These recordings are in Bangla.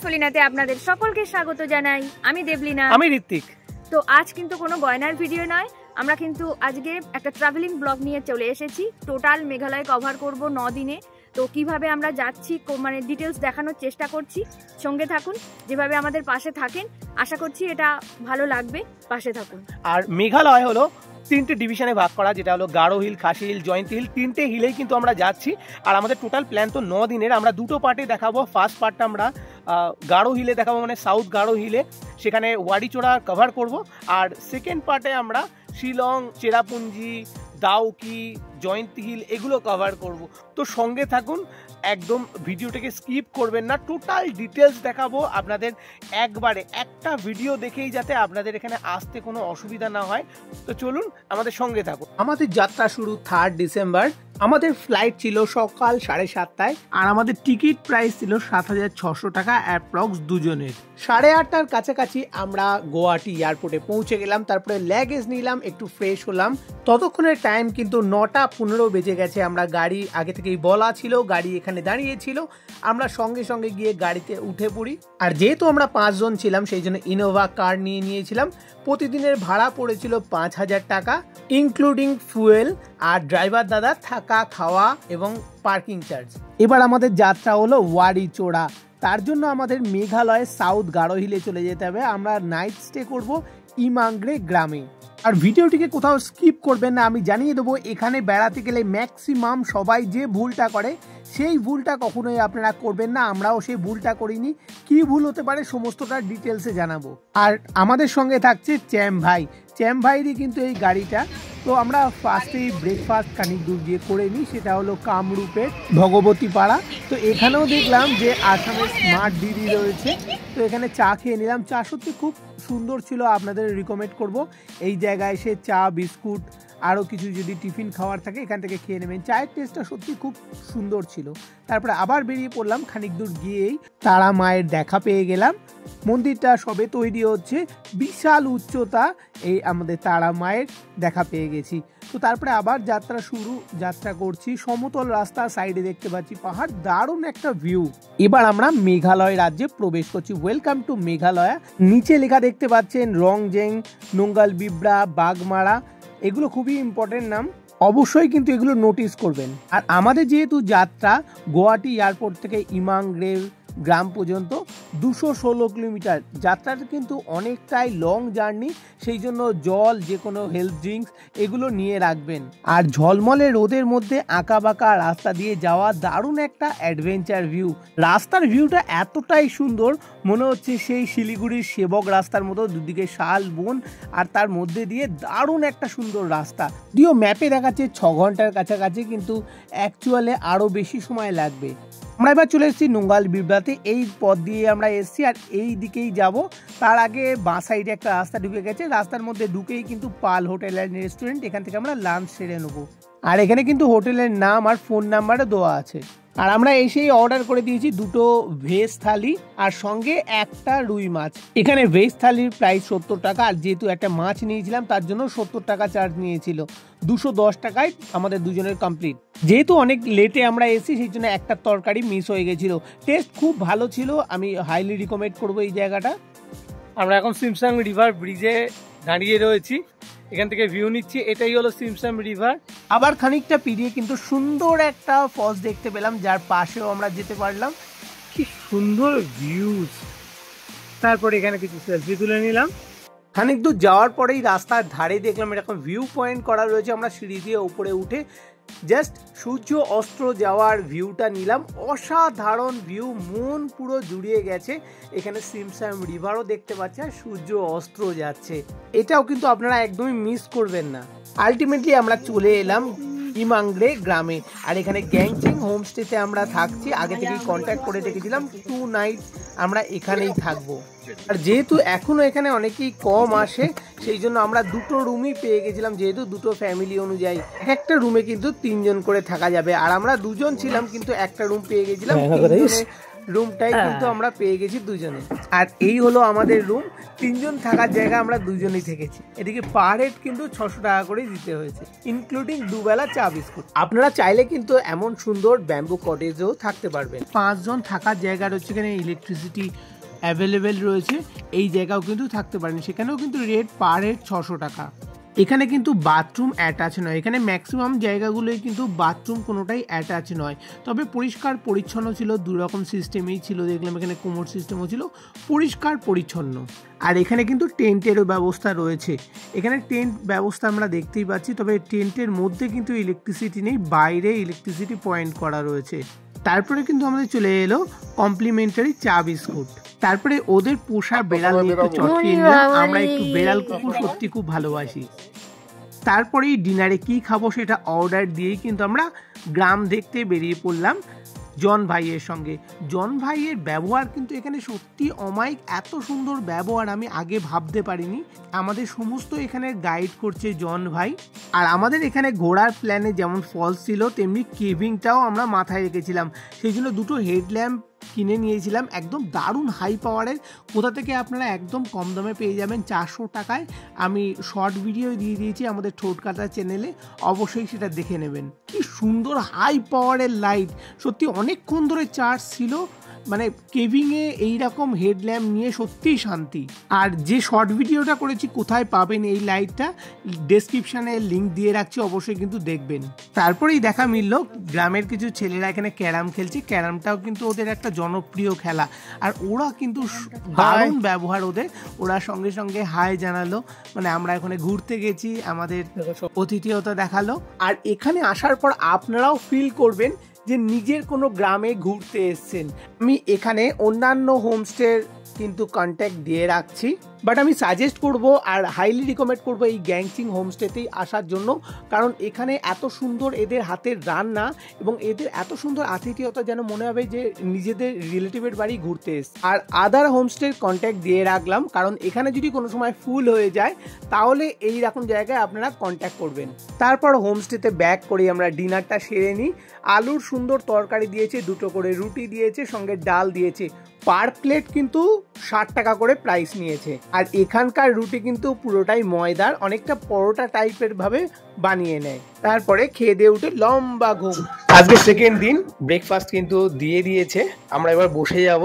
ইনফোলিনাতে আপনাদের সকলকে স্বাগত জানাই। আমি দেবলিনা, আমি ঋত্বিক। তো আজ কিন্তু কোনো গয়নার ভিডিও নয়, আমরা কিন্তু আজকে একটা ট্রাভেলিং ব্লগ নিয়ে চলে এসেছি। টোটাল মেঘালয় কভার করব 9 দিনে। তো কিভাবে আমরা যাচ্ছি মানে ডিটেলস দেখানোর চেষ্টা করছি। সঙ্গে থাকুন, যেভাবে আমাদের পাশে থাকেন আশা করছি এটা ভালো লাগবে, পাশে থাকুন। আর মেঘালয় হলো 3টে ডিভিশনে ভাগ করা, যেটা হলো গারো হিল, খাসি হিল, জয়ন্তী হিল। 3টে হিলেই কিন্তু আমরা যাচ্ছি। আর আমাদের টোটাল প্ল্যান তো 9 দিনের। আমরা দুটো পার্টে দেখাবো। ফার্স্ট পার্টটা আমরা গারো হিলে দেখাবো, মানে সাউথ গারো হিলে, সেখানে ওয়াডিচোড়া কভার করব। আর সেকেন্ড পার্টে আমরা শিলং, চেরাপুঞ্জি, দাউকি, জয়ন্তী হিল এগুলো কভার করব। তো সঙ্গে থাকুন, একদম ভিডিওটাকে স্কিপ করবেন না। টোটাল ডিটেলস দেখাবো আপনাদের একবারে, একটা ভিডিও দেখেই যাতে আপনাদের এখানে আসতে কোনো অসুবিধা না হয়। তো চলুন আমাদের সঙ্গে থাকুন। আমাদের যাত্রা শুরু 3 ডিসেম্বর। আমাদের ফ্লাইট ছিল সকাল 7:30টায় আর আমাদের টিকিট প্রাইস ছিল 7,600 টাকা অ্যাপ্রক্স দুজনের। 8:30টার কাছাকাছি আমরা গুয়াহাটি এয়ারপোর্টে পৌঁছে গেলাম। তারপরে ল্যাগেজ নিলাম, একটু ফ্রেশ হলাম। ততক্ষণের টাইম কিন্তু 9:15 বেজে গেছে। আমরা গাড়ি আগে থেকেই বলা ছিল, গাড়ি এখানে দাঁড়িয়েছিল, আমরা সঙ্গে সঙ্গে গিয়ে গাড়িতে উঠে পড়ি। আর যেহেতু আমরা 5 জন ছিলাম সেই জন্য ইনোভা কার নিয়ে নিয়েছিলাম। প্রতিদিনের ভাড়া পড়েছিল 5,000 টাকা, ইনক্লুডিং ফুয়েল আর ড্রাইভার দাদা থাকা, খাওয়া এবং পার্কিং চার্জ। এবার আমাদের যাত্রা হলো ওয়াডিচোড়া। তার জন্য আমাদের মেঘালয় সাউথ গারো হিলে চলে যেতে হবে। আমরা নাইট স্টে করব ইমাংগ্রে গ্রামে। আর ভিডিওটিকে কোথাও স্কিপ করবেন না। আমি জানিয়ে দেবো, এখানে বেড়াতে গেলে ম্যাক্সিমাম সবাই যে ভুলটা করে সেই ভুলটা কখনোই আপনারা করবেন না। আমরাও সেই ভুলটা করিনি। কি ভুল হতে পারে সমস্তটা ডিটেলসে জানাবো। আর আমাদের সঙ্গে থাকছে চ্যাম ভাই। চ্যাম ভাইরই কিন্তু এই গাড়িটা। তো আমরা ফার্স্টেই ব্রেকফাস্ট খানিক দূর গিয়ে করে নিই, সেটা হলো কামরূপের ভগবতী পাড়া। তো এখানেও দেখলাম যে আসামের স্মার্ট দিদি রয়েছে। তো এখানে চা খেয়ে নিলাম। চা সত্যি খুব সুন্দর ছিল, আপনাদের রিকমেন্ড করব। এই জায়গায় এসে চা, বিস্কুট, আরও কিছু যদি টিফিন খাওয়ার থাকে এখান থেকে খেয়ে নেবেন। চায়ের টেস্টটা সত্যি খুব সুন্দর ছিল। তারপরে আবার বেরিয়ে পড়লাম। খানিক দূর গিয়েই তারা মায়ের দেখা পেয়ে গেলাম। মন্দিরটা সবে তৈরি হচ্ছে, বিশাল উচ্চতা। এই আমাদের তারা মায়ের দেখা পেয়ে গেছি। তো তারপরে আবার যাত্রা করছি। সমতল রাস্তা, সাইডে দেখতে পাচ্ছি পাহাড়, দারুণ একটা ভিউ। এবার আমরা মেঘালয় রাজ্যে প্রবেশ করছি। Welcome to Meghalaya. নিচে লেখা দেখতে পাচ্ছেন রংজেং, নোঙ্গাল বিব্রা, বাগমারা, এগুলো খুবই ইম্পর্টেন্ট নাম, অবশ্যই কিন্তু এগুলো নোটিস করবেন। আর আমাদের যেহেতু যাত্রা গুয়াহাটি এয়ারপোর্ট থেকে ইমাংগ্রে গ্রাম পর্যন্ত 216 কিলোমিটার, যাত্রাটা কিন্তু অনেকটাই লং জার্নি। সেই জন্য জল, যে কোনো হেলথ ড্রিঙ্কস এগুলো নিয়ে রাখবেন। আর ঝলমলে রোদের মধ্যে আঁকা বাঁকা রাস্তা দিয়ে যাওয়া, দারুণ একটা অ্যাডভেঞ্চার ভিউ। রাস্তার ভিউটা এতটাই সুন্দর, মনে হচ্ছে সেই শিলিগুড়ির সেবক রাস্তার মতো, দুদিকে শাল বন আর তার মধ্যে দিয়ে দারুণ একটা সুন্দর রাস্তা। যদিও ম্যাপে দেখাচ্ছে 6 ঘন্টার কাছাকাছি, কিন্তু অ্যাকচুয়ালি আরও বেশি সময় লাগবে। আমরা এবার চলে এসেছি নোঙ্গাল বিব্রাতে। এই পথ দিয়ে আমরা এসেছি আর এই দিকেই যাব। তার আগে বাঁ সাইডে একটা রাস্তা ঢুকে গেছে। রাস্তার মধ্যে ঢুকেই কিন্তু পাল হোটেল অ্যান্ড রেস্টুরেন্ট, এখান থেকে আমরা লাঞ্চ সেরে নেবো। আর এখানে কিন্তু হোটেলের নাম আর ফোন নাম্বারও দেওয়া আছে। আর আমরা এসেই অর্ডার করে দিয়েছি 2টো ভেজ থালি আর সঙ্গে একটা রুই মাছ। এখানে ভেজ থালির প্রাইস 70 টাকা, আর যেহেতু একটা মাছ নিয়েছিলাম তার জন্য 70 টাকা চার্জ নিয়েছিল। 210 টাকায় আমাদের দুজনের কমপ্লিট। যেহেতু অনেক লেটে আমরা এসেছি সেই জন্য একটা তরকারি মিস হয়ে গেছিল। টেস্ট খুব ভালো ছিল, আমি হাইলি রিকমেন্ড করবো এই জায়গাটা। আমরা এখন সিমসাং রিভার ব্রিজে দাঁড়িয়ে রয়েছি, এখান থেকে ভিউ নিচ্ছি। এটাই হলো সিমসাম রিভার। আবার খানিকটা পেরিয়ে কিন্তু সুন্দর একটা ফলস দেখতে পেলাম, যার পাশেও আমরা যেতে পারলাম। কি সুন্দর ভিউজ। তারপরে এখানে কিছু সেলফি তুলে নিলাম। খানিক দূর যাওয়ার পরেই রাস্তার ধারে দেখলাম এরকম ভিউ পয়েন্ট করা রয়েছে। আমরা সিঁড়ি দিয়ে উপরে উঠে জাস্ট সূর্য অস্ত যাওয়ার ভিউটা নিলাম। অসাধারণ ভিউ, মন পুরো জুড়িয়ে গেছে। এখানে সিমসাম রিভারও দেখতে পাচ্ছি আর সূর্য অস্ত যাচ্ছে, এটাও কিন্তু আপনারা একদমই মিস করবেন না। আলটিমেটলি আমরা চলে এলাম ইমাংগ্রে গ্রামে। আর এখানে গ্যাংচেং হোমস্টেতে আমরা থাকছি। আগে থেকেই কন্ট্যাক্ট করে রেখেছিলাম, 2 নাইট আমরা এখানেই থাকবো। আর যেহেতু এখনো এখানে অনেকেই কম আসে সেই জন্য আমরা 2টো রুমই পেয়ে গেছিলাম, যেহেতু 2টো ফ্যামিলি অনুযায়ী একটা রুমে কিন্তু 3 জন করে থাকা যাবে। আর আমরা 2 জন ছিলাম কিন্তু একটা রুম পেয়ে গেছিলাম, রুমটাই কিন্তু আমরা পেয়ে গেছি দুজনে। আর এই হলো আমাদের রুম, 3 জন থাকার জায়গা আমরা দুজনেই থেকেছি। এদিকে পার হেড কিন্তু 600 টাকা করে দিতে হয়েছে, ইনক্লুডিং দুবেলা চা বিস্কুট। আপনারা চাইলে কিন্তু এমন সুন্দর ব্যাম্বু কটেজেও থাকতে পারবেন। 5 জন থাকার জায়গা রয়েছে, এখানে ইলেকট্রিসিটি অ্যাভেলেবেল রয়েছে, এই জায়গাও কিন্তু থাকতে পারেন। সেখানেও কিন্তু রেট পার হেড 600 টাকা। এখানে কিন্তু বাথরুম অ্যাটাচ নয়, এখানে ম্যাক্সিমাম জায়গাগুলোই কিন্তু বাথরুম কোনোটাই অ্যাটাচ নয়, তবে পরিষ্কার পরিচ্ছন্ন ছিল। 2 রকম সিস্টেমেই ছিল, দেখলাম এখানে কোমর সিস্টেমও ছিল, পরিষ্কার পরিচ্ছন্ন। আর এখানে কিন্তু টেন্টেরও ব্যবস্থা রয়েছে, এখানে টেন্ট ব্যবস্থা আমরা দেখতেই পাচ্ছি, তবে টেন্টের মধ্যে কিন্তু ইলেকট্রিসিটি নেই, বাইরে ইলেকট্রিসিটি পয়েন্ট করা রয়েছে। তারপরে কিন্তু আমাদের চলে এলো কমপ্লিমেন্টারি চা বিস্কুট। তারপরে ওদের পোষা বেড়াল নিয়ে একটু চটকিয়ে নিলাম, আমরা একটু বেড়াল কুকুর সত্যি খুব ভালোবাসি। তারপরেই ডিনারে কি খাবো সেটা অর্ডার দিয়েই কিন্তু আমরা গ্রাম দেখতে বেরিয়ে পড়লাম জন ভাইয়ের সঙ্গে। জন ভাইয়ের ব্যবহার কিন্তু এখানে সত্যি অমায়িক, এত সুন্দর ব্যবহার আমি আগে ভাবতে পারিনি। আমাদের সমস্ত এখানে গাইড করছে জন ভাই। আর আমাদের এখানে ঘোরার প্ল্যানে যেমন ফলস ছিল, তেমনি কেভিংটাও আমরা মাথায় রেখেছিলাম, সেই জন্য 2টো হেডল্যাম্প কিনে নিয়েছিলাম, একদম দারুণ হাই পাওয়ারের। কোথা থেকে আপনারা একদম কম দামে পেয়ে যাবেন 400 টাকায়। আমি শর্ট ভিডিও দিয়ে দিয়েছি আমাদের ঠোঁট কাটা চ্যানেলে, অবশ্যই সেটা দেখে নেবেন। কি সুন্দর হাই পাওয়ারের লাইট, সত্যি অনেকক্ষণ ধরে চার্জ ছিল। মানে কেভিংয়ে এইরকম হেডল্যাম্প নিয়ে সত্যিই শান্তি। আর যে শর্ট ভিডিওটা করেছি কোথায় পাবেন এই লাইটটা, ডেসক্রিপশানে লিঙ্ক দিয়ে রাখছি, অবশ্যই কিন্তু দেখবেন। তারপরেই দেখা মিলল গ্রামের কিছু ছেলেরা এখানে ক্যারাম খেলছে, ক্যারামটাও কিন্তু ওদের একটা জনপ্রিয় খেলা। আর ওরা কিন্তু দারুণ ব্যবহার ওদের, ওরা সঙ্গে সঙ্গে হাই জানালো, মানে আমরা এখানে ঘুরতে গেছি, আমাদের অতিথিয়তা দেখালো। আর এখানে আসার পর আপনারাও ফিল করবেন যে নিজের কোনো গ্রামে ঘুরতে এসছেন। আমি এখানে অন্যান্য হোমস্টের কিন্তু কন্ট্যাক্ট দিয়ে রাখছি, বাট আমি সাজেস্ট করব আর হাইলি রিকমেন্ড করব এই গ্যাংচিং হোমস্টেতেই আসার জন্য, কারণ এখানে এত সুন্দর এদের হাতের রান্না এবং এদের এত সুন্দর আতিথেয়তা, যেন মনে হবে যে নিজেদের রিলেটিভের বাড়ি ঘুরতে এসছে। আর আদার হোমস্টের কন্ট্যাক্ট দিয়ে রাখলাম, কারণ এখানে যদি কোনো সময় ফুল হয়ে যায় তাহলে এই রকম জায়গায় আপনারা কন্ট্যাক্ট করবেন। তারপর হোমস্টেতে ব্যাক করে আমরা ডিনারটা সেরে নিই। আলুর সুন্দর তরকারি দিয়েছে, 2টো করে রুটি দিয়েছে, সঙ্গে ডাল দিয়েছে। পার প্লেট কিন্তু 60 টাকা করে প্রাইস নিয়েছে। আর এখানকার রুটি কিন্তু পুরোটাই ময়দার, অনেকটা পরোটা টাইপের ভাবে বানিয়ে নেয়। তারপরে খেয়ে দিয়ে উঠে লম্বা ঘুম। আজকে সেকেন্ড দিন, ব্রেকফাস্ট কিন্তু দিয়ে দিয়েছে, আমরা এবার বসে যাব।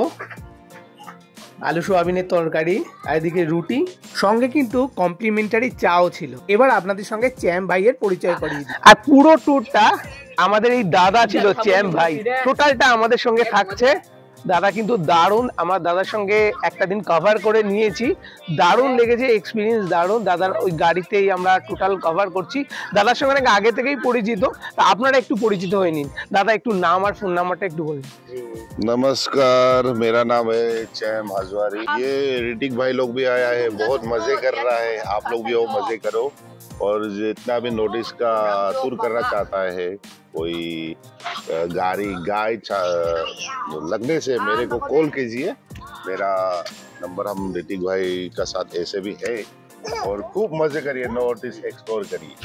আলু সোয়াবিনের তরকারি আর এদিকে রুটি, সঙ্গে কিন্তু কমপ্লিমেন্টারি চাও ছিল। এবার আপনাদের সঙ্গে চ্যাম ভাইয়ের পরিচয় করিয়ে দিই। আর পুরো ট্যুরটা আমাদের এই দাদা ছিল, চ্যাম ভাই, টোটালটা আমাদের সঙ্গে থাকছে। দাদা কিন্তু দারুণ, আমার দাদার সঙ্গে একটা দিন কভার করে নিয়েছি, দারুণ লেগেছে, এক্সপিরিয়েন্স দারুণ। দাদার ওই গাড়িতেই আমরা টোটাল কভার করছি। দাদার সঙ্গে নাকি আগে থেকেই পরিচিত, তা আপনারা একটু পরিচিত হয়ে নিন। দাদা একটু নাম আর ফোন নাম্বারটা একটু বলুন। नमस्कार, मेरा नाम है चैम हजवारी। ये ऋतिक भाई लोग भी आया है, बहुत मजे कर रहा है, आप लोग भी आओ मजे करो। और जितना भी नोटिस का टूर करना चाहता है कोई गाड़ी गाय लगने से मेरे को कॉल कीजिए। मेरा नंबर हम ऋतिक भाई का साथ ऐसे भी है, और खूब मजे करिए, नोटिस एक्सप्लोर करिए।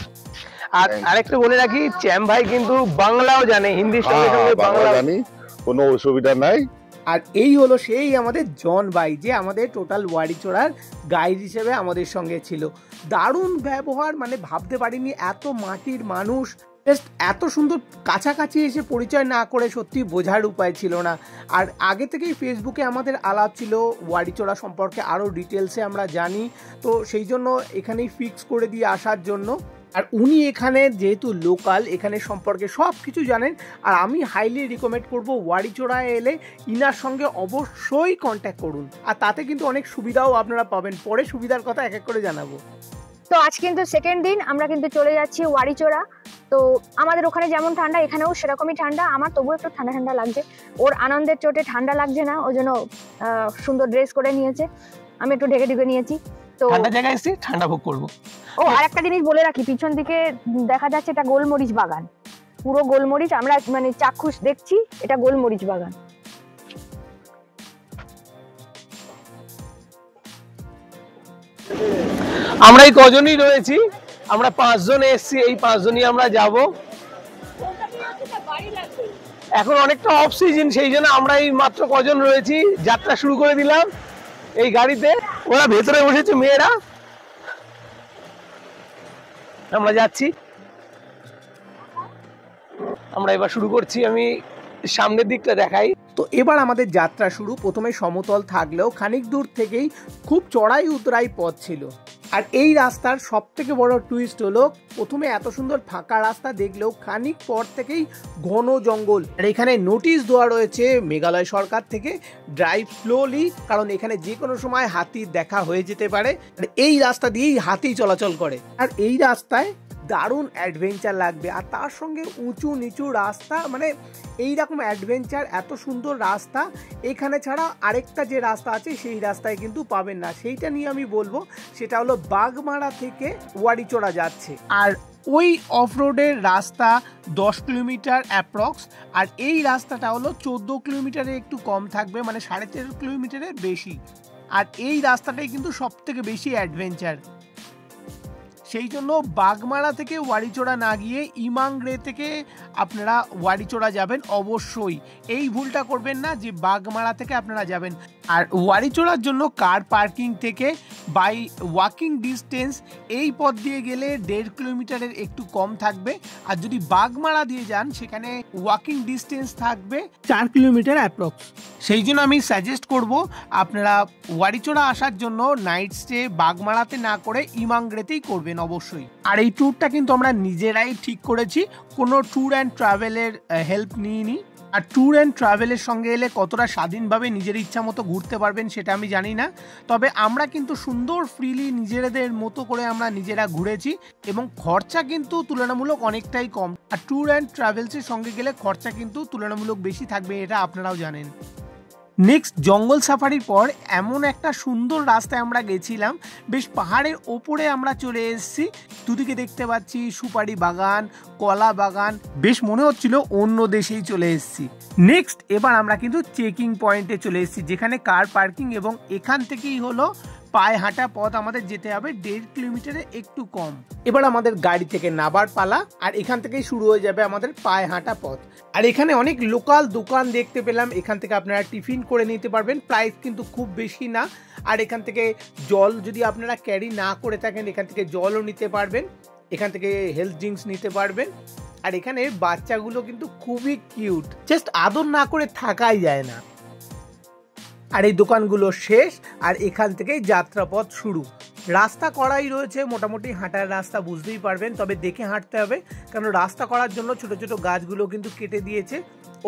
আর আরেকটা বলে রাখি, চ্যাম ভাই কিন্তু বাংলাও জানে, হিন্দির সঙ্গে সঙ্গে বাংলা জানি, কোনো অসুবিধা নাই। আর এই হলো সেই আমাদের জন ভাই, যে আমাদের টোটাল ওয়ারিচড়ার গাইড হিসেবে আমাদের সঙ্গে ছিল। দারুণ ব্যবহার, মানে ভাবতে পারিনি এত মাটির মানুষ, জাস্ট এত সুন্দর কাছাকাছি এসে পরিচয় না করে সত্যি বোঝার উপায় ছিল না। আর আগে থেকেই ফেসবুকে আমাদের আলাপ ছিল ওয়ারিচড়া সম্পর্কে, আরও ডিটেলসে আমরা জানি, তো সেই জন্য এখানেই ফিক্স করে দিয়ে আসার জন্য। আর উনি এখানে যেহেতু লোকাল, এখানে সম্পর্কে সব কিছু জানেন। আর আমি হাইলি রিকমেন্ড করব, ওয়ারিচড়ায় এলে ইনার সঙ্গে অবশ্যই কন্ট্যাক্ট করুন, আর তাতে কিন্তু অনেক সুবিধাও আপনারা পাবেন। পরে সুবিধার কথা এক এক করে জানাবো। তো আজ কিন্তু সেকেন্ড দিন, আমরা কিন্তু চলে যাচ্ছি ওয়ারিচড়া। তো আমাদের ওখানে যেমন ঠান্ডা, এখানেও সেরকমই ঠান্ডা। আমার তবুও একটু ঠান্ডা ঠান্ডা লাগছে, ওর আনন্দের চোটে ঠান্ডা লাগছে না, ওই জন্য সুন্দর ড্রেস করে নিয়েছে, আমি একটু ঢেকে ঢেকে নিয়েছি। তো ঠান্ডা জায়গায় এসে ঠান্ডা ভোগ করবো। ও আর একটা জিনিস বলে রাখি, পিছন দিকে দেখা যাচ্ছে এটা গোলমরিচ বাগান, পুরো গোলমরিচ, আমরা মানে চাক্ষুষ দেখছি এটা গোলমরিচ বাগান। আমরা এই কজনই রয়েছি, আমরা 5 জন এসেছি, এই 5 জনই আমরা যাব। এখন অনেকটা অফ সিজন, সেই জন্য আমরা এই মাত্র কজন রয়েছি, যাত্রা শুরু করে দিলাম এই গাড়িতে। ওরা ভেতরে বসেছে মেয়েরা, আমরা যাচ্ছি। আমরা এবার শুরু করছি, আমি সামনের দিকটা দেখাই। তো এবার আমাদের যাত্রা শুরু। প্রথমে সমতল থাকলেও খানিক দূর থেকেই খুব চড়াই উতরাই পথ ছিল। আর এই রাস্তার সব থেকে বড় টুইস্ট হলো, প্রথমে এত সুন্দর ফাঁকা রাস্তা দেখলেও খানিক পর থেকেই ঘন জঙ্গল। আর এখানে নোটিশ দেওয়া রয়েছে মেঘালয় সরকার থেকে, ড্রাইভ স্লোলি, কারণ এখানে যে কোনো সময় হাতির দেখা হয়ে যেতে পারে। আর এই রাস্তা দিয়েই হাতি চলাচল করে। আর এই রাস্তায় দারুণ অ্যাডভেঞ্চার লাগবে। আর তার সঙ্গে উঁচু নিচু রাস্তা, মানে এইরকম অ্যাডভেঞ্চার, এত সুন্দর রাস্তা এখানে ছাড়া আরেকটা যে রাস্তা আছে সেই রাস্তায় কিন্তু পাবেন না। সেইটা নিয়ে আমি বলবো, সেটা হলো বাগমারা থেকে ওয়ারিচোড়া যাচ্ছে। আর ওই অফ রোডের রাস্তা 10 কিলোমিটার অ্যাপ্রক্স, আর এই রাস্তাটা হলো 14 কিলোমিটারে একটু কম থাকবে, মানে 13.5 কিলোমিটারের বেশি। আর এই রাস্তাটাই কিন্তু সব থেকে বেশি অ্যাডভেঞ্চার। সেই জন্য বাগমারা থেকে ওয়ারিচোড়া না গিয়ে ইমাংরে থেকে আপনারা ওয়ারিচোড়া যাবেন অবশ্যই। এই ভুলটা করবেন না যে বাগমারা থেকে আপনারা যাবেন। আর ওয়ারিচোড়ার জন্য কার পার্কিং থেকে বাই ওয়াকিং ডিস্টেন্স এই পথ দিয়ে গেলে 1.5 কিলোমিটারের একটু কম থাকবে। আর যদি বাগমারা দিয়ে যান সেখানে ওয়াকিং ডিস্টেন্স থাকবে 4 কিলোমিটার অ্যাপ্রক্স। সেই জন্য আমি সাজেস্ট করব আপনারা ওয়ারিচোড়া আসার জন্য নাইট স্টে বাগমারাতে না করে ইমাংরেতেই করবেন অবশ্যই। আর এই ট্যুরটা কিন্তু আমরা নিজেরাই ঠিক করেছি, কোনো ট্যুর অ্যান্ড ট্রাভেলের হেল্প নিইনি। আর ট্যুর অ্যান্ড ট্রাভেলের সঙ্গে এলে কতটা স্বাধীনভাবে নিজের ইচ্ছা মতো ঘুরতে পারবেন সেটা আমি জানি না, তবে আমরা কিন্তু সুন্দর ফ্রিলি নিজেদের মতো করে আমরা নিজেরা ঘুরেছি এবং খরচা কিন্তু তুলনামূলক অনেকটাই কম। আর ট্যুর অ্যান্ড ট্রাভেলসের সঙ্গে গেলে খরচা কিন্তু তুলনামূলক বেশি থাকবে, এটা আপনারাও জানেন। নেক্সট জঙ্গল সাফারির পর এমন একটা সুন্দর রাস্তায় আমরা গেছিলাম, বেশ পাহাড়ের ওপরে আমরা চলে এসেছি। দুদিকে দেখতে পাচ্ছি সুপারি বাগান, কলা বাগান, বেশ মনে হচ্ছিল অন্য দেশেই চলে এসেছি। নেক্সট এবার আমরা কিন্তু চেকিং পয়েন্টে চলে এসেছি, যেখানে কার পার্কিং, এবং এখান থেকেই হলো পায়ে হাঁটা পথ আমাদের যেতে হবে 1.5 কিলোমিটারে একটু কম। এবার আমাদের গাড়ি থেকে নাবার পালা, আর এখান থেকেই শুরু হয়ে যাবে আমাদের পায়ে হাঁটা পথ। আর এখানে অনেক লোকাল দোকান দেখতে পেলাম, এখান থেকে আপনারা টিফিন করে নিতে পারবেন, প্রাইস কিন্তু খুব বেশি না। আর এখান থেকে জল যদি আপনারা ক্যারি না করে থাকেন, এখান থেকে জলও নিতে পারবেন, এখান থেকে হেলথ ড্রিঙ্কস নিতে পারবেন। আর এখানে বাচ্চাগুলো কিন্তু খুবই কিউট, জাস্ট আদর না করে থাকাই যায় না। আর এই দোকানগুলো শেষ, আর এখান থেকেই যাত্রাপথ শুরু। রাস্তা করাই রয়েছে, মোটামুটি হাঁটার রাস্তা বুঝতেই পারবেন, তবে দেখে হাঁটতে হবে, কারণ রাস্তা করার জন্য ছোট ছোট গাছগুলো কিন্তু কেটে দিয়েছে,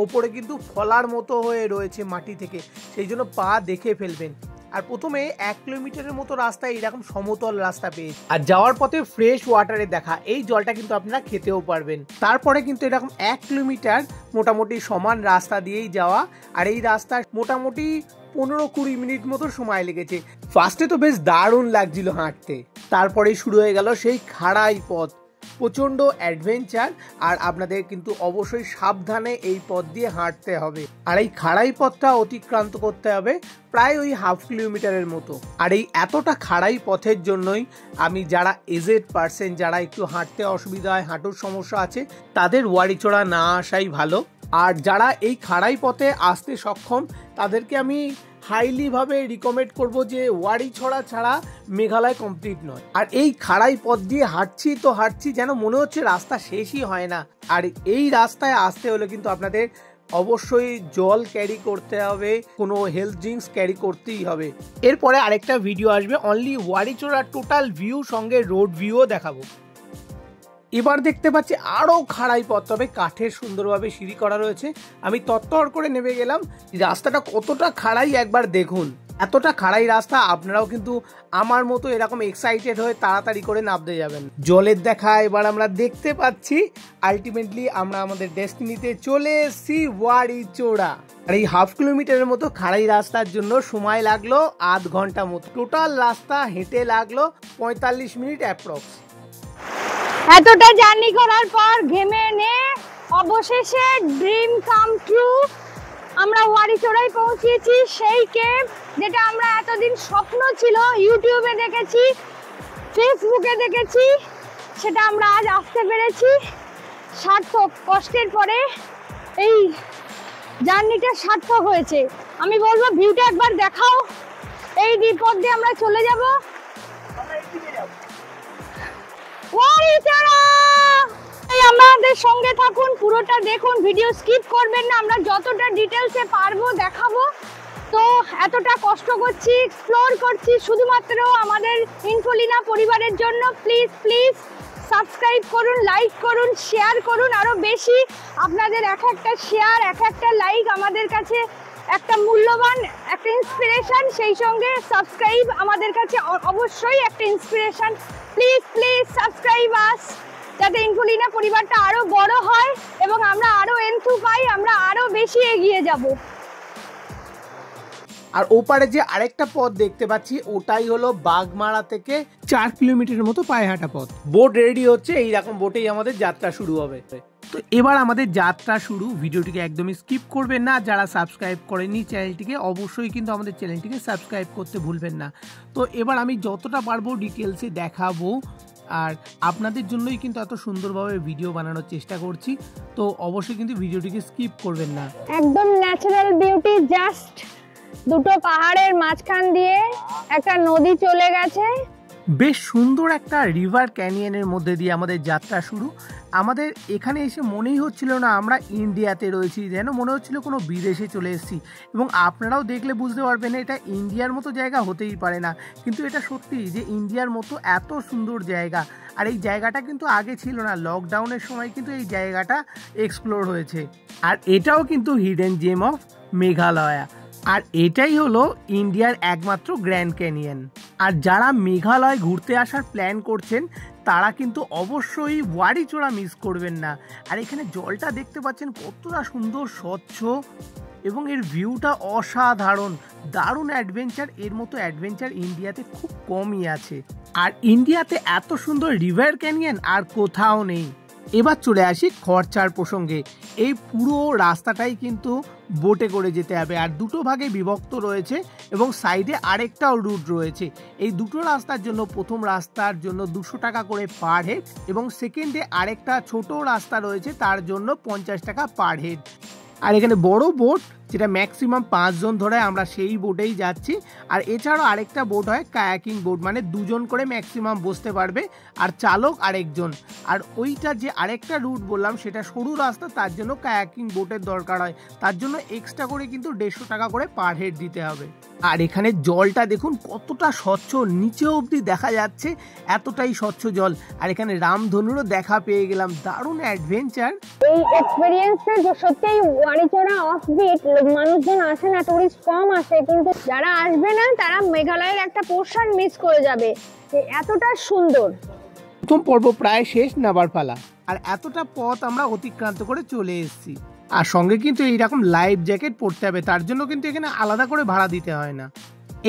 ওপরে কিন্তু ফলার মতো হয়ে রয়েছে মাটি থেকে, সেই জন্য পা দেখে ফেলবেন। আর প্রথমে 1 কিলোমিটারের মতো রাস্তায় এরকম সমতল রাস্তা পেয়েছে, আর যাওয়ার পথে ফ্রেশ ওয়াটারে দেখা, এই জলটা কিন্তু আপনারা খেতেও পারবেন। তারপরে কিন্তু এরকম 1 কিলোমিটার মোটামুটি সমান রাস্তা দিয়েই যাওয়া, আর এই রাস্তা মোটামুটি 15-20 মিনিট মতো সময় লেগেছে। ফার্স্টে তো বেশ দারুণ লাগছিল হাঁটতে, তারপরেই শুরু হয়ে গেল সেই খাড়াই পথ, প্রচন্ড অ্যাডভেঞ্চার। আর আপনাদের কিন্তু অবশ্যই সাবধানে এই পথ দিয়ে হাঁটতে হবে। আর এই খাড়াই পথটা অতিক্রান্ত করতে হবে প্রায় ওই 1/2 কিলোমিটারের মতো। আর এই এতটা খাড়াই পথের জন্যই আমি, যারা এজেড পার্সন, যারা একটু হাঁটতে অসুবিধা হয়, হাঁটুর সমস্যা আছে, তাদের ওয়ারিচোড়া না আসাই ভালো। আর যারা এই খাড়াই পথে আসতে সক্ষম, তাদেরকে আমি হাইলি ভাবে রিকমেন্ড করব যে ওয়ারিচোড়া ছাড়া মেঘালয় কমপ্লিট নয়। আর এই খাড়াই পথ দিয়ে হাঁটছি তো হাঁটছি, যেন মনে হচ্ছে রাস্তা শেষই হয় না। আর এই রাস্তায় আসতে হলে কিন্তু আপনাদের অবশ্যই জল ক্যারি করতে হবে, কোনো হেলথ ড্রিঙ্কস ক্যারি করতেই হবে। এরপরে আরেকটা ভিডিও আসবে অনলি ওয়ারিচোড়া টোটাল ভিউ সঙ্গে রোড ভিউও দেখাবো। এবার দেখতে পাচ্ছি আরো খাড়াই পথ, তবে কাঠের সুন্দরভাবে সিঁড়ি করা রয়েছে। আমি তত্তর করে নেমে গেলাম। রাস্তাটা কতটা খাড়াই একবার দেখুন। এতটা খাড়াই রাস্তা, আপনারাও কিন্তু আমার মতো এরকম এক্সাইটেড হয়ে তাড়াতাড়ি করে নামতে যাবেন। জলের দেখা এবার আমরা দেখতে পাচ্ছি। আলটিমেটলি আমরা আমাদের ডেস্টিনিতে চলে এসেছি, ওয়ারিচোড়া। আর এই 1/2 কিলোমিটারের মতো খাড়াই রাস্তার জন্য সময় লাগলো আধ ঘন্টা মতো। টোটাল রাস্তা হেঁটে লাগলো 45 মিনিট অ্যাপ্রক্স। এতটা জার্নি করার পর ঘেমে নে অবশেষে ড্রিম কাম ট্রু, আমরা ওয়ারিচোড়ায় পৌঁছেছি। সেই কেভ যেটা আমরা এতদিন স্বপ্ন ছিল, ইউটিউবে দেখেছি, ফেসবুকে দেখেছি, সেটা আমরা আজ আসতে পেরেছি। সার্থক, কষ্টের পরে এই জার্নিটা সার্থক হয়েছে। আমি বলবো ভিউটা একবার দেখাও। এই পথ দিয়ে আমরা চলে যাব। আমাদের সঙ্গে থাকুন, পুরোটা দেখুন, ভিডিও স্কিপ করবেন না। আমরা যতটা ডিটেলসে পারবো দেখাবো। তো এতটা কষ্ট করছি, এক্সপ্লোর করছি শুধুমাত্র আমাদের ইনফোলিনা পরিবারের জন্য। প্লিজ প্লিজ সাবস্ক্রাইব করুন, লাইক করুন, শেয়ার করুন আরও বেশি। আপনাদের এক একটা শেয়ার, এক একটা লাইক আমাদের কাছে একটা মূল্যবান, একটা ইন্সপিরেশন। সেই সঙ্গে সাবস্ক্রাইব আমাদের কাছে অবশ্যই একটা ইন্সপিরেশন। প্লিজ প্লিজ সাবস্ক্রাইব আস, যাতে ইনফোলিনা পরিবারটা আরও বড় হয় এবং আমরা আরও এন্থু পাই, আমরা আরও বেশি এগিয়ে যাব। আর ওপারে যে আরেকটা পথ দেখতে পাচ্ছি ওটাই হলো বাগমারা থেকে 4 কিলোমিটারের মতো পায়ে হাঁটা পথ। বোট রেডি হচ্ছে, এইরকম বোটেই আমাদের যাত্রা শুরু হবে। তো এবার আমাদের যাত্রা শুরু। ভিডিওটিকে একদমই স্কিপ করবেন না। যারা সাবস্ক্রাইব করেননি চ্যানেলটিকে, অবশ্যই কিন্তু আমাদের চ্যানেলটিকে সাবস্ক্রাইব করতে ভুলবেন না। তো এবার আমি যতটা পারবো ডিটেলসে দেখাবো, আর আপনাদের জন্যই কিন্তু এত সুন্দরভাবে ভিডিও বানানোর চেষ্টা করছি। তো অবশ্যই কিন্তু ভিডিওটিকে স্কিপ করবেন না। একদম ন্যাচারাল বিউটি, জাস্ট দুটো পাহাড়ের মাঝখান দিয়ে একটা নদী চলে গেছে। বেশ সুন্দর একটা রিভার ক্যানিয়নের মধ্যে দিয়ে আমাদের যাত্রা শুরু। আমাদের এখানে এসে মনেই হচ্ছিল না আমরা ইন্ডিয়াতে রয়েছি, যেন মনে হচ্ছিল কোনো বিদেশে চলে এসেছি। এবং আপনারাও দেখলে বুঝতে পারবেন এটা ইন্ডিয়ার মতো জায়গা হতেই পারে না, কিন্তু এটা সত্যি যে ইন্ডিয়ার মতো এত সুন্দর জায়গা। আর এই জায়গাটা কিন্তু আগে ছিল না, লকডাউনের সময় কিন্তু এই জায়গাটা এক্সপ্লোর হয়েছে। আর এটাও কিন্তু হিডেন জেম অফ মেঘালয়া। আর এটাই হলো ইন্ডিয়ার একমাত্র গ্র্যান্ড ক্যানিয়ন। আর যারা মেঘালয় ঘুরতে আসার প্ল্যান করছেন তারা কিন্তু অবশ্যই ওয়ারিচোরা মিস করবেন না। আর এখানে জলটা দেখতে পাচ্ছেন কতটা সুন্দর স্বচ্ছ, এবং এর ভিউটা অসাধারণ, দারুণ অ্যাডভেঞ্চার। এর মতো অ্যাডভেঞ্চার ইন্ডিয়াতে খুব কমই আছে। আর ইন্ডিয়াতে এত সুন্দর রিভার ক্যানিয়ন আর কোথাও নেই। এবার চলে আসি খরচার প্রসঙ্গে। এই পুরো রাস্তাটাই কিন্তু বোটে করে যেতে হবে, আর দুটো ভাগে বিভক্ত রয়েছে এবং সাইডে আরেকটাও রুট রয়েছে। এই দুটো রাস্তার জন্য, প্রথম রাস্তার জন্য 200 টাকা করে পার হেড, এবং সেকেন্ডে আরেকটা ছোট রাস্তা রয়েছে তার জন্য 50 টাকা পার হেড। আর এখানে বড় বোট যেটা ম্যাক্সিমাম 5 জন ধরে, আমরা সেই বোটেই যাচ্ছি। আর এছাড়াও আরেকটা বোট হয় কায়াকিং বোট, মানে 2 জন করে ম্যাক্সিমাম বসতে পারবে, আর চালক আরেকজন। আর ওইটা যে আরেকটা রুট বললাম সেটা সরু রাস্তা, তার জন্য কায়াকিং বোটের দরকার হয়, তার জন্য এক্সট্রা করে কিন্তু 150 টাকা করে পার হেড দিতে হবে। আর এখানে জলটা দেখুন কতটা স্বচ্ছ, নিচে অবধি দেখা যাচ্ছে, এতটাই স্বচ্ছ জল। আর এখানে রামধনুরও দেখা পেয়ে গেলাম, দারুণ অ্যাডভেঞ্চার। এই এক্সপেরিয়েন্সটা সত্যিই ওয়ারিচোরা অফবিট, মানুষজন আসে না, টুরিস্ট কম আসে, কিন্তু যারা আসবে না তারা মেঘালয়ের একটা পোর্শন মিস করে যাবে, এতটা সুন্দর। প্রথম পর্ব প্রায় শেষ, নাবার পালা। আর এতটা পথ আমরা অতিক্রান্ত করে চলে এসেছি। আর সঙ্গে কিন্তু এইরকম লাইফ জ্যাকেট পরতে হবে, তার জন্য কিন্তু এখানে আলাদা করে ভাড়া দিতে হয় না।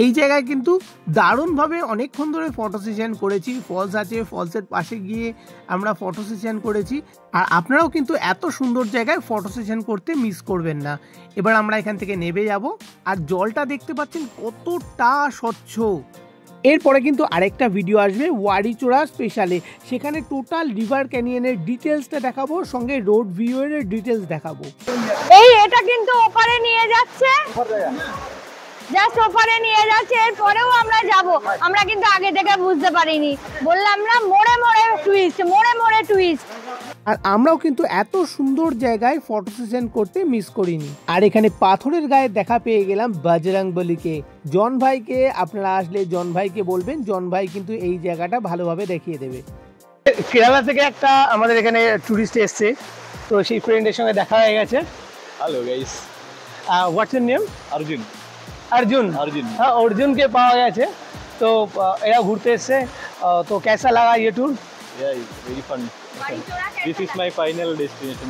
এই জায়গায় কিন্তু দারুণভাবে অনেকক্ষণ ধরে ফটো সেশন করেছি। ফলস আছে, ফলসের পাশে গিয়ে আমরা ফটো সেশন করেছি। আর আপনারাও কিন্তু এত সুন্দর জায়গায় ফটো সেশন করতে মিস করবেন না। এবার আমরা এখান থেকে নেমে যাব। আর জলটা দেখতে পাচ্ছেন কতটা স্বচ্ছ। এরপরে কিন্তু আরেকটা ভিডিও আসবে ওয়ারিচোরা স্পেশালে, সেখানে টোটাল রিভার ক্যানিয়নের ডিটেলসটা দেখাবো, সঙ্গে রোড ভিউ এর ডিটেলস দেখাবো। এটা কিন্তু ওপারে নিয়ে যাচ্ছে, জাস্ট ওপারে নিয়ে যাচ্ছে। এরপরেও আমরা যাব, আমরা কিন্তু আগে থেকে বুঝতে পারিনি, বললাম না মোড়ে মোড়ে টুইস্ট, মোড়ে মোড়ে টুইস্ট। আর আমরাও কিন্তু এত সুন্দর জায়গায় ফটো সেশন করতে মিস করিনি। আর এখানে পাথরের গায়ে দেখা পেয়ে গেলাম বজরংবলীকে। জন ভাইকে আপনারা আসলে জন ভাইকে বলবেন, জন ভাই কিন্তু এই জায়গাটা ভালোভাবে দেখিয়ে দেবে। কেরালা থেকে একটা আমাদের এখানে টুরিস্ট এসছে, তো সেই ফ্রেন্ডের সঙ্গে দেখা হয়ে গেছে। Hello guys, what's your name? Arjun. Arjun. হ্যাঁ, অর্জুনকে পাওয়া গেছে। তো এরা ঘুরতে এসছে। তো कैसा लगा ये tour? Yeah, it's very fun. This is my final destination.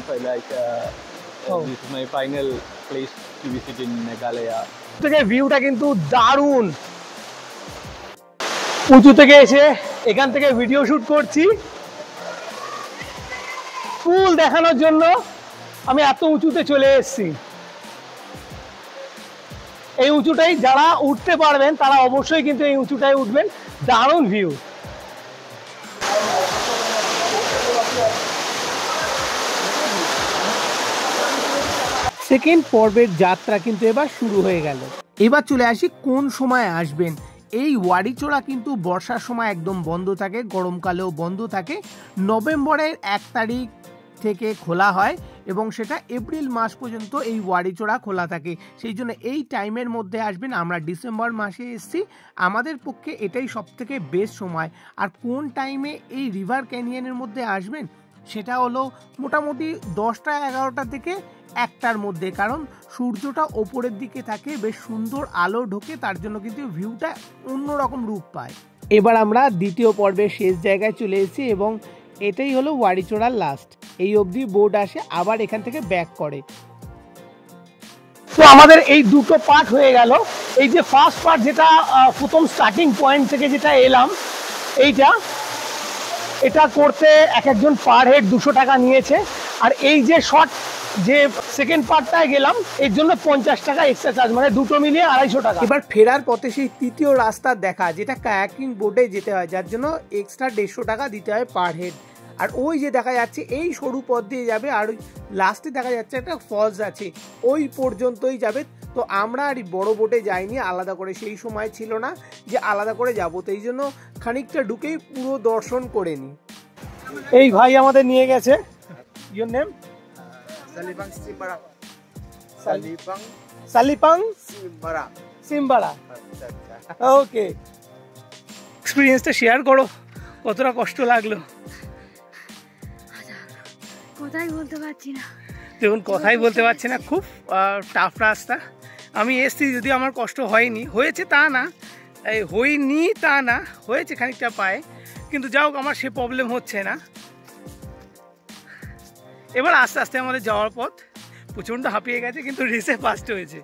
This is my final place to visit in Meghalaya. থেকে ভিউটা কিন্তু দারুণ। উঁচু থেকে এসে এখান থেকে ভিডিও শুট করছি ফুল দেখানোর জন্য। আমি এত উঁচুতে চলে এসেছি। এই উঁচুটাই যারা উঠতে পারবেন তারা অবশ্যই কিন্তু এই উঁচুটাই উঠবেন, দারুণ ভিউ। সেকেন্ড পর্বের যাত্রা কিন্তু এবার শুরু হয়ে গেল। এবার চলে আসি কোন সময় আসবেন। এই ওয়ারিচোরা কিন্তু বর্ষার সময় একদম বন্ধ থাকে, গরমকালেও বন্ধ থাকে। নভেম্বরের 1 তারিখ থেকে খোলা হয় এবং সেটা এপ্রিল মাস পর্যন্ত এই ওয়ারিচোরা খোলা থাকে। সেই জন্য এই টাইমের মধ্যে আসবেন। আমরা ডিসেম্বর মাসে এসেছি, আমাদের পক্ষে এটাই সবথেকে বেস্ট সময়। আর কোন টাইমে এই রিভার ক্যানিয়নের মধ্যে আসবেন সেটা হলো মোটামুটি 10টা 11টা থেকে 1টার মধ্যে, কারণ সূর্যটা ওপরের দিকে থাকে, বেশ সুন্দর আলো ঢোকে, তার জন্য কিন্তু ভিউটা অন্যরকম রূপ পায়। এবার আমরা দ্বিতীয় পর্বের শেষ জায়গায় চলে এসেছি এবং এটাই হলো ওয়ারিচোরার লাস্ট। এই অবধি বোর্ড আসে, আবার এখান থেকে ব্যাক করে। তো আমাদের এই দুটো পার্ট হয়ে গেল। এই যে ফার্স্ট পার্ট, যেটা প্রথম স্টার্টিং পয়েন্ট থেকে যেটা এলাম, এটা করতে এক একজন পার হেড 200 টাকা নিয়েছে। আর এই যে শর্ট যে সেকেন্ড পার্টটায় গেলাম এর জন্য 50 টাকা এক্সট্রা চার্জ, মানে দুটো মিলিয়ে 250 টাকা। এবার ফেরার পথে সেই তৃতীয় রাস্তা দেখা, যেটা কায়াকিং বোর্ডে যেতে হয়, যার জন্য এক্সট্রা 150 টাকা দিতে হয় পার হেড। আর ওই যে দেখা যাচ্ছে এই সরু পথ দিয়ে যাবে, আর ওই লাস্টে দেখা যাচ্ছে একটা ফলস আছে, ওই পর্যন্তই যাবে। তো আমরা আর বড় বোটে যাইনি আলাদা করে, সেই সময় ছিল না যে আলাদা করে যাবো, তো এই জন্য খানিকটা ঢুকেই পুরো দর্শন করে নি। এই ভাই আমাদের নিয়ে গেছে। Your name? Salipang Simbara. সালিপাং Simbara. সিম্বারা। ওকে, এক্সপিরিয়েন্সটা শেয়ার করো, কতটা কষ্ট লাগলো। কোথায় বলতে পারছি না, দেখুন কথাই বলতে পারছি না, খুব টাফ রাস্তা। আমি এসছি, যদি আমার কষ্ট হয়নি, হয়েছে তা না, হয়নি তা না, হয়েছে খানিকটা পায়ে, কিন্তু যাও আমার সে প্রবলেম হচ্ছে না। এবার আস্তে আস্তে আমাদের যাওয়ার পথ, প্রচণ্ড হাঁপিয়ে গেছে কিন্তু রেসে ফার্স্ট হয়েছে।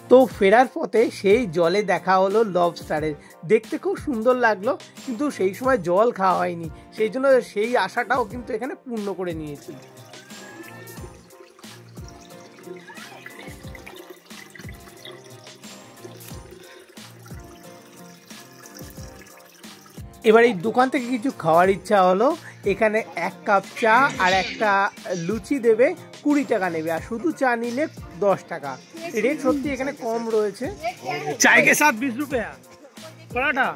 তো ফেরার পথে সেই জলে দেখা হলো লবস্টারের, দেখতে খুব সুন্দর লাগলো, কিন্তু সেই সময় জল খাওয়া হয়নি, সেই জন্য সেই আশাটাও কিন্তু এখানে পূর্ণ করে নিয়েছি। এবার এই দোকান থেকে কিছু খাওয়ার ইচ্ছা হলো। এখানে 1 কাপ চা আর একটা লুচি দেবে, 20 টাকা নেবে, আর শুধু চা নিলে 10 টাকা। রেট সত্যি এখানে কম রয়েছে। চায়কে সাথ 20 রুপিয়া পরাঠা।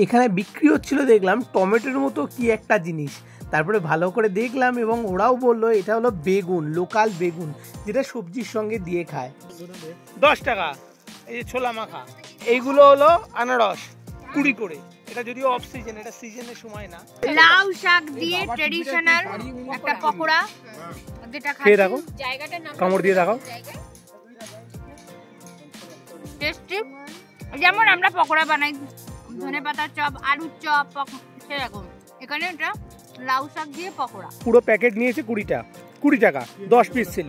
এখানে বিক্রি হচ্ছিল দেখলাম টমেটোর মতো কি একটা জিনিস, তারপরে ভালো করে দেখলাম এবং ওরাও বললো এটা হলো বেগুন, লোকাল বেগুন, যেটা সবজির সঙ্গে দিয়ে খায়। 10 টাকা। এই যে ছোলা মাখা, এইগুলো হলো আনারস 20 করে। এটা যদিও অফ সিজন, এটা সিজনের সময় না। লাউ শাক দিয়ে ট্রেডিশনাল একটা পকোড়া, যেটা খেয়ে দেখো, জায়গাটার নাম কামড় দিয়ে দেখো, টেস্টি। যেমন আমরা পকোড়া বানাই, ধনেপাতার চপ, আলুর চপ, সেরকম এখানে এটা লাউ শাক দিয়ে পকোড়া। পুরো প্যাকেট নিয়েছে 20 টাকা, 10 পিস ছিল।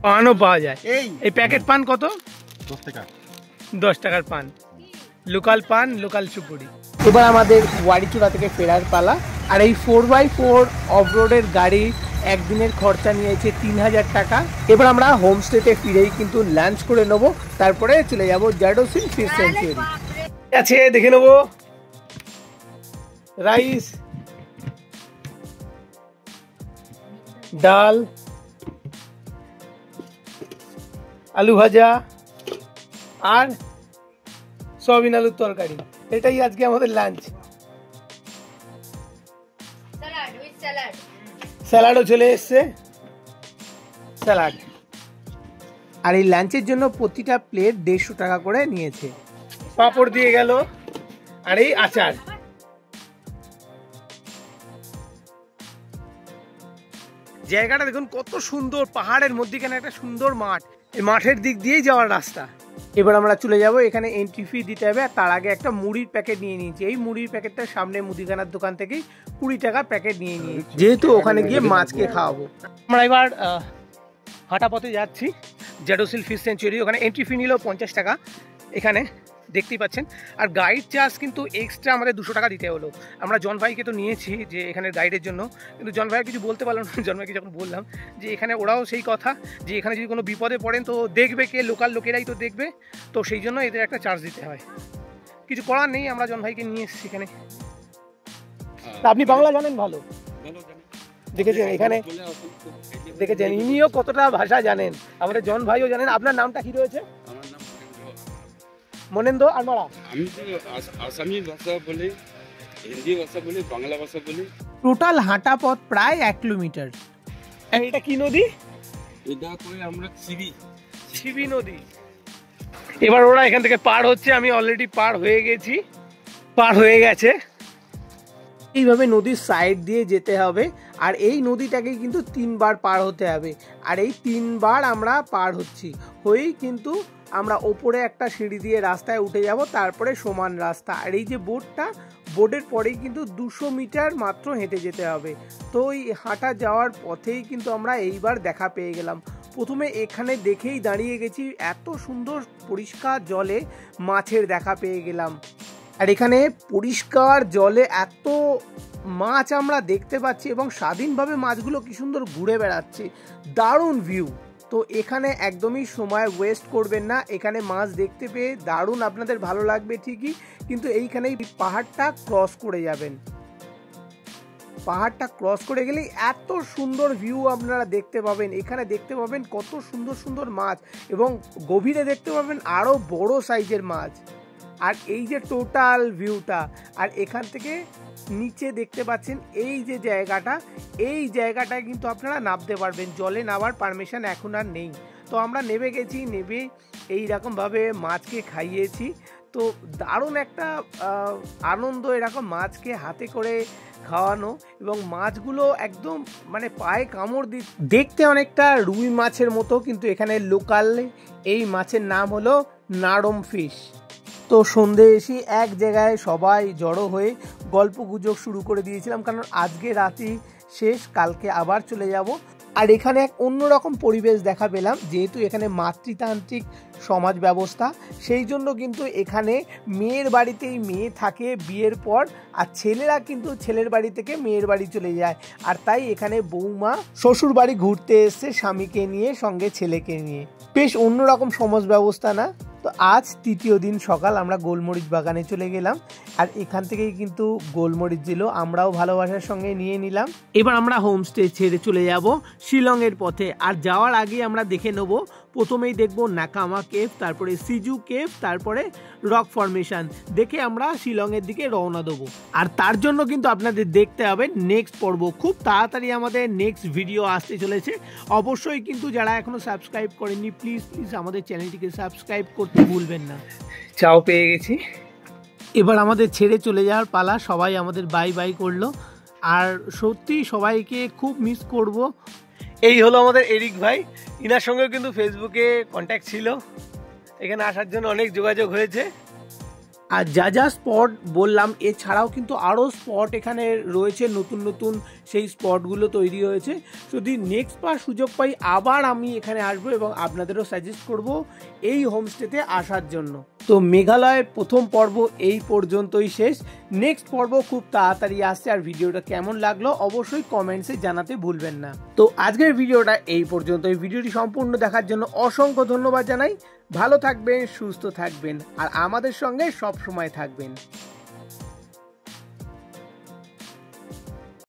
পানও পাওয়া যায়। এই প্যাকেট পান কত? 10 টাকা। 10 টাকার পান, লোকাল পান, লোকাল সুপুরি। এবার আমাদের ওয়ারিচোরা থেকে ফেরার পালা। আর এই 4x4 অফ রোডের গাড়ি একদিনের খরচা নিয়েছে 3000 টাকা। এবার আমরা হোমস্টেতে ফিরেই কিন্তু লাঞ্চ করে নেবো, তারপরে চলে যাবো জাডোসিল ফিশ স্যাংচুয়ারি। আছে দেখে নেবো, রাইস, ডাল, আলু ভাজা আর সয়াবিন আলুর তরকারি। এটাই আজকে আমাদের লাঞ্চ। স্যালাডও চলে এসছে, স্যালাড। আর এই লাঞ্চের জন্য প্রতিটা প্লেট 150 টাকা করে নিয়েছে। পাঁপড় দিয়ে গেল আর এই আচার। জায়গাটা দেখুন কত সুন্দর, পাহাড়ের মধ্যেখানে একটা সুন্দর মাঠ, এই মাঠের দিক দিয়েই যাওয়ার রাস্তা। এবার আমরা চলে যাব, এখানে এন্ট্রি ফি দিতে হবে। আর তার আগে একটা মুড়ির প্যাকেট নিয়ে নিয়েছি। এই মুড়ির প্যাকেটটা সামনে মুদিখানার দোকান থেকেই 20 টাকা প্যাকেট নিয়ে নিয়েছি, যেহেতু ওখানে গিয়ে মাছকে খাওয়াবো। আমরা এবার হাঁটা পথে যাচ্ছি জাডোসিল ফিশ স্যাংচুয়ারি। ওখানে এন্ট্রি ফি নিল 50 টাকা, এখানে দেখতেই পাচ্ছেন। আর গাইড চার্জ কিন্তু এক্সট্রা আমাদের 200 টাকা দিতে হলো। আমরা জন ভাইকে তো নিয়েছি যে এখানে গাইডের জন্য, কিন্তু জন ভাই কিছু বলতে পারলাম না। জন ভাইকে যখন বললাম যে এখানে ওরাও সেই কথা যে এখানে যদি কোনো বিপদে পড়েন তো দেখবে কে, লোকাল লোকেরাই তো দেখবে, তো সেই জন্য এদের একটা চার্জ দিতে হয়। কিছু করার নেই, আমরা জন ভাইকে নিয়ে এসেছি এখানে। আপনি বাংলা জানেন ভালো, দেখেছেন এখানে দেখেছেন, ইনিও কতটা ভাষা জানেন, আমাদের জন ভাইও জানেন। আপনার নামটা কি রয়েছে? আমার নাম মনেন্দ্র আনমারা। আমি তো আসামি ভাষা বলি, হিন্দি ভাষা বলি, বাংলা ভাষা বলি। টোটাল হাঁটা পথ প্রায় 1 কিলোমিটার। এটা কি নদী? এটা কই আমরা শিবি নদী। এবার ওরা এখান থেকে পার হচ্ছে, আমি অলরেডি পার হয়ে গেছে। এইভাবে নদীর সাইড দিয়ে যেতে হবে, আর এই নদীটাকে কিন্তু 3 বার পার হতে হবে, আর এই 3 বার আমরা পার হয়েই কিন্তু আমরা ওপরে একটা সিঁড়ি দিয়ে রাস্তায় উঠে যাব, তারপরে সমান রাস্তা। আর এই যে বোর্ডের পরেই কিন্তু 200 মিটার মাত্র হেঁটে যেতে হবে। তো এই হাঁটা যাওয়ার পথেই কিন্তু আমরা এইবার দেখা পেয়ে গেলাম। প্রথমে এখানে দেখেই দাঁড়িয়ে গেছি, এত সুন্দর পরিষ্কার জলে মাছের দেখা পেয়ে গেলাম। আর এখানে পরিষ্কার জলে এত মাছ আমরা দেখতে পাচ্ছি, এবং স্বাধীনভাবে মাছগুলো কি সুন্দর ঘুরে বেড়াচ্ছে, দারুণ ভিউ। তো এখানে একদমই সময় ওয়েস্ট করবেন না, এখানে মাছ দেখতে পেয়ে দারুণ আপনাদের ভালো লাগবে ঠিকই, কিন্তু এইখানেই পাহাড়টা ক্রস করে যাবেন। পাহাড়টা ক্রস করে গেলেই এত সুন্দর ভিউ আপনারা দেখতে পাবেন। এখানে দেখতে পাবেন কত সুন্দর সুন্দর মাছ, এবং গভীরে দেখতে পাবেন আরও বড় সাইজের মাছ। আর এই যে টোটাল ভিউটা, আর এখান থেকে নিচে দেখতে পাচ্ছেন এই যে জায়গাটায় কিন্তু আপনারা নামতে পারবেন। জলে নামার পারমিশন এখন আর নেই। তো আমরা নেমে গেছি, নেমে এইরকমভাবে মাছকে খাইয়েছি। তো দারুণ একটা আনন্দ এরকম মাছকে হাতে করে খাওয়ানো, এবং মাছগুলো একদম মানে পায়ে কামড় দেখতে অনেকটা রুই মাছের মতো, কিন্তু এখানে লোকাল এই মাছের নাম হলো নাড়ম ফিশ। তো সন্ধে এসে এক জায়গায় সবাই জড়ো হয়ে গল্প গুজব শুরু করে দিয়েছিলাম, কারণ আজকে রাতে শেষ, কালকে আবার চলে যাব। আর এখানে এক অন্যরকম পরিবেশ দেখা পেলাম, যেহেতু এখানে মাতৃতান্ত্রিক সমাজ ব্যবস্থা, সেই জন্য কিন্তু এখানে মেয়ের বাড়িতেই মেয়ে থাকে বিয়ের পর, আর ছেলেরা কিন্তু ছেলের বাড়ি থেকে মেয়ের বাড়ি চলে যায়। আর তাই এখানে বৌমা শ্বশুর বাড়ি ঘুরতে এসছে স্বামীকে নিয়ে, সঙ্গে ছেলেকে নিয়ে। বেশ অন্যরকম সমাজ ব্যবস্থা না? তো আজ 3য় দিন সকাল আমরা গোলমরিচ বাগানে চলে গেলাম, আর এখান থেকেই কিন্তু গোলমরিচ দিল, আমরাও ভালোবাসার সঙ্গে নিয়ে নিলাম। এবার আমরা হোমস্টে ছেড়ে চলে যাব শিলংয়ের পথে। আর যাওয়ার আগে আমরা দেখে নেব, প্রথমেই দেখব নাকামা কেভ, তারপরে সিজু কেভ, তারপরে রক ফরমেশন দেখে আমরা শিলংয়ের দিকে রওনা দেবো। আর তার জন্য কিন্তু আপনাদের দেখতে হবে নেক্সট পর্ব। খুব তাড়াতাড়ি আমাদের নেক্সট ভিডিও আসতে চলেছে। অবশ্যই কিন্তু যারা এখনো সাবস্ক্রাইব করেননি, প্লিজ আমাদের চ্যানেলটিকে সাবস্ক্রাইব করতে ভুলবেন না। চাও পেয়ে গেছি, এবার আমাদের ছেড়ে চলে যাওয়ার পালা। সবাই আমাদের বাই বাই করলো, আর সত্যি সবাইকে খুব মিস করব। এই হলো আমাদের এরিক ভাই, ইনার সঙ্গেও কিন্তু ফেসবুকে কন্ট্যাক্ট ছিল, এখানে আসার জন্য অনেক যোগাযোগ হয়েছে। আর যা স্পট বললাম, এছাড়াও কিন্তু আরও স্পট এখানে রয়েছে, নতুন নতুন সেই স্পটগুলো তৈরি হয়েছে। যদি নেক্সট বার সুযোগ পাই আবার আমি এখানে আসবো, এবং আপনাদেরও সাজেস্ট করব এই হোমস্টেতে আসার জন্য। তো মেঘালয়ের প্রথম পর্ব এই পর্যন্তই শেষ। নেক্সট পর্ব খুব তাড়াতাড়ি আসছে, আর ভিডিওটা কেমন লাগলো অবশ্যই কমেন্টসে জানাতে ভুলবেন না। তো আজকের ভিডিওটা এই পর্যন্ত। এই ভিডিওটি সম্পূর্ণ দেখার জন্য অসংখ্য ধন্যবাদ জানাই। ভালো থাকবেন, সুস্থ থাকবেন, আর আমাদের সঙ্গে সব সময় থাকবেন।